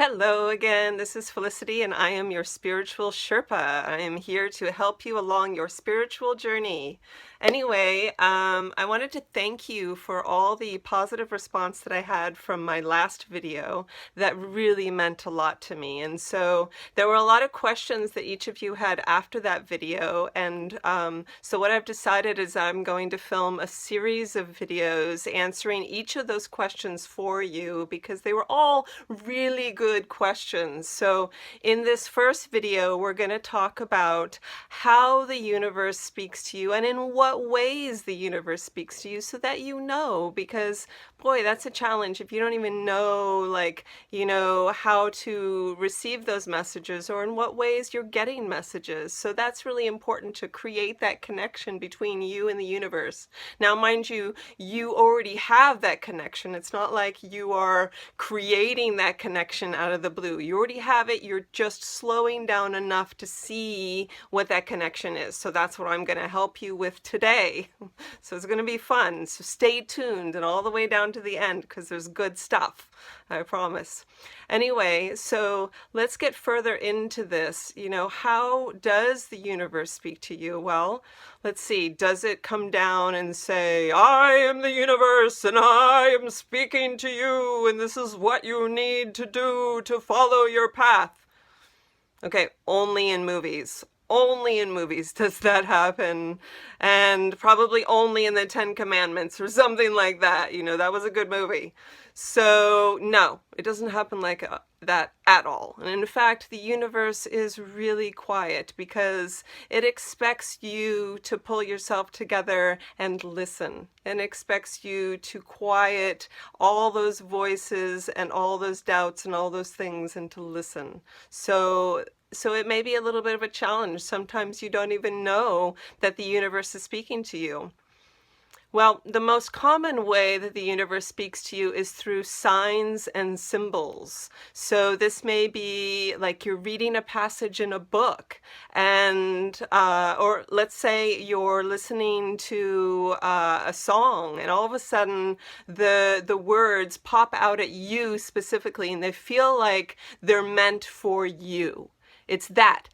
Hello again, this is Felicity and I am your spiritual Sherpa. I am here to help you along your spiritual journey. Anyway, I wanted to thank you for all the positive response that I had from my last video. That really meant a lot to me. And so there were a lot of questions that each of you had after that video. And so what I've decided is I'm going to film a series of videos answering each of those questions for you because they were all really good questions. So in this first video, we're going to talk about how the universe speaks to you and in what ways the universe speaks to you so that you know, because boy, that's a challenge if you don't even know, like, how to receive those messages or in what ways you're getting messages. So that's really important to create that connection between you and the universe. Now, mind you, you already have that connection. It's not like you are creating that connection out of the blue. You already have it. You're just slowing down enough to see what that connection is. So that's what I'm going to help you with today. So it's going to be fun. So stay tuned and all the way down to the end because there's good stuff, I promise. Anyway, so let's get further into this. How does the universe speak to you? Well, let's see. Does it come down and say, I am the universe and I am speaking to you and this is what you need to do to follow your path? Okay, only in movies. Only in movies does that happen, and probably only in the Ten Commandments or something like that. That was a good movie. So no, it doesn't happen like that at all. And in fact, the universe is really quiet because it expects you to pull yourself together and listen, and expects you to quiet all those voices and all those doubts and all those things and to listen. So it may be a little bit of a challenge. Sometimes you don't even know that the universe is speaking to you. Well, the most common way that the universe speaks to you is through signs and symbols. So this may be like you're reading a passage in a book, and or let's say you're listening to a song, and all of a sudden the words pop out at you specifically, and they feel like they're meant for you. It's that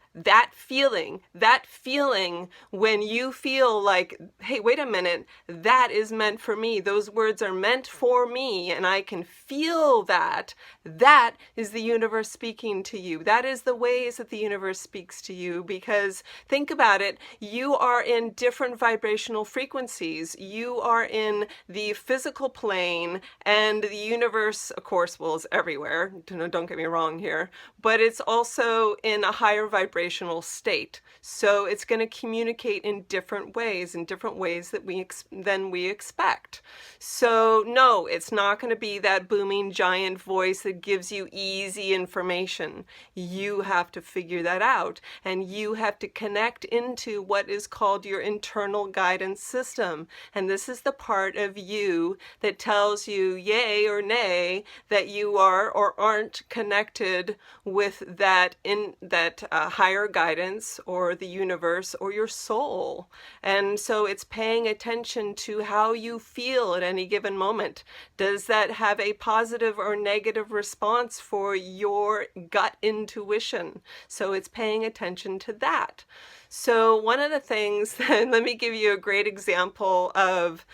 feeling when you feel like, hey, wait a minute, that is meant for me. Those words are meant for me, and I can feel that. That is the universe speaking to you. That is the ways that the universe speaks to you, because think about it, you are in different vibrational frequencies. You are in the physical plane, and the universe, of course, well, is everywhere. Don't get me wrong here, but it's also in a higher vibrational state. So it's going to communicate in different ways than we expect. So no, it's not going to be that booming giant voice that gives you easy information. You have to figure that out, and you have to connect into what is called your internal guidance system. And this is the part of you that tells you yay or nay that you are or aren't connected with that higher guidance or the universe or your soul. And so it's paying attention to how you feel at any given moment. Does that have a positive or negative response for your gut intuition? So it's paying attention to that. So one of the things, let me give you a great example of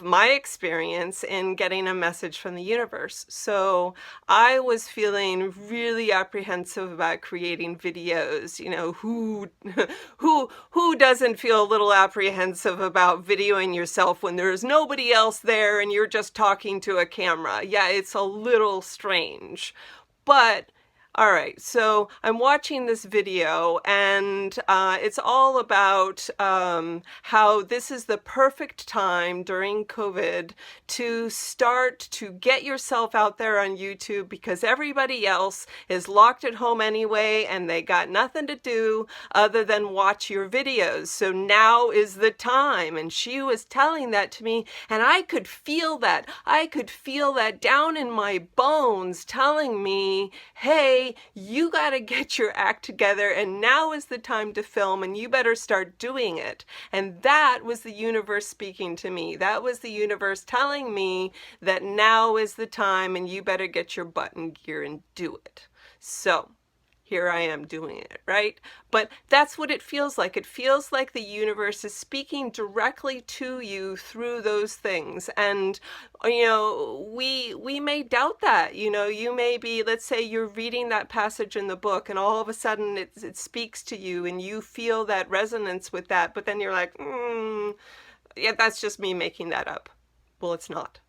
my experience in getting a message from the universe. So I was feeling really apprehensive about creating videos. Who doesn't feel a little apprehensive about videoing yourself when there's nobody else there and you're just talking to a camera? Yeah, it's a little strange, but all right, so I'm watching this video, and it's all about how this is the perfect time during COVID to start to get yourself out there on YouTube, because everybody else is locked at home anyway and they got nothing to do other than watch your videos. So now is the time. And she was telling that to me, and I could feel that. I could feel that down in my bones telling me, hey, hey, you got to get your act together and now is the time to film and you better start doing it. And that was the universe speaking to me. That was the universe telling me that now is the time and you better get your butt in gear and do it. So here I am doing it, right? But that's what it feels like. It feels like the universe is speaking directly to you through those things. And, we may doubt that. You may be, let's say you're reading that passage in the book and all of a sudden it speaks to you and you feel that resonance with that. But then you're like, yeah, that's just me making that up. Well, it's not.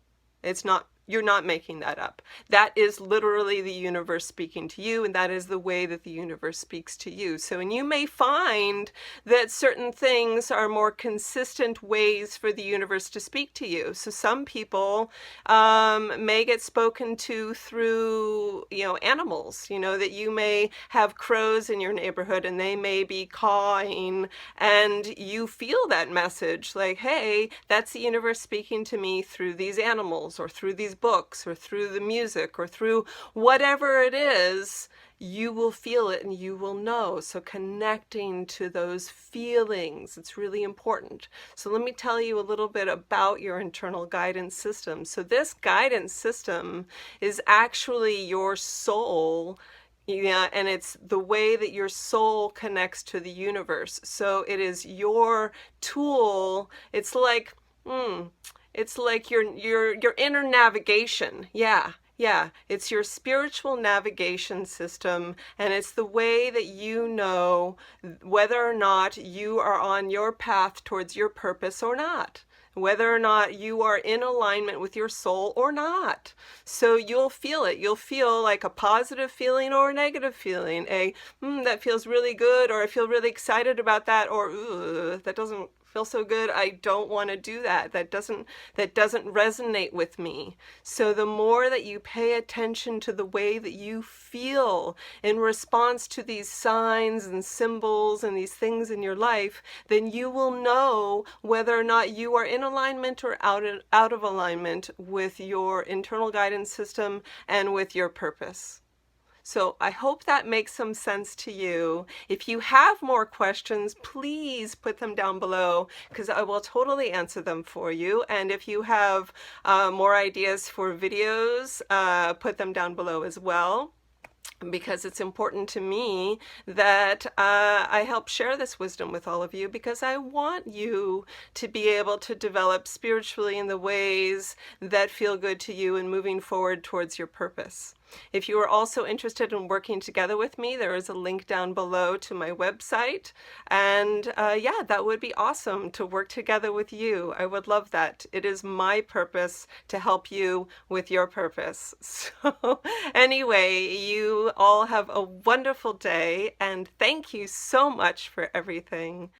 It's not. You're not making that up. That is literally the universe speaking to you, and that is the way that the universe speaks to you. So, and you may find that certain things are more consistent ways for the universe to speak to you. So some people may get spoken to through, animals, that you may have crows in your neighborhood and they may be cawing and you feel that message like, hey, that's the universe speaking to me through these animals or through these books or through the music or through whatever it is. You will feel it and you will know. So connecting to those feelings, it's really important. So let me tell you a little bit about your internal guidance system. So this guidance system is actually your soul. Yeah, and it's the way that your soul connects to the universe. So it is your tool. It's like your inner navigation. Yeah, it's your spiritual navigation system, and it's the way that you know whether or not you are on your path towards your purpose or not, whether or not you are in alignment with your soul or not. So you'll feel it. You'll feel like a positive feeling or a negative feeling. That feels really good, or I feel really excited about that, or that doesn't feel so good. I don't want to do that. That doesn't resonate with me. So the more that you pay attention to the way that you feel in response to these signs and symbols and these things in your life, then you will know whether or not you are in alignment or out of alignment with your internal guidance system and with your purpose. So I hope that makes some sense to you. If you have more questions, please put them down below because I will totally answer them for you. And if you have more ideas for videos, put them down below as well, because it's important to me that I help share this wisdom with all of you, because I want you to be able to develop spiritually in the ways that feel good to you and moving forward towards your purpose. If you are also interested in working together with me, there is a link down below to my website. And yeah, that would be awesome to work together with you. I would love that. It is my purpose to help you with your purpose. So anyway, you all have a wonderful day, and thank you so much for everything.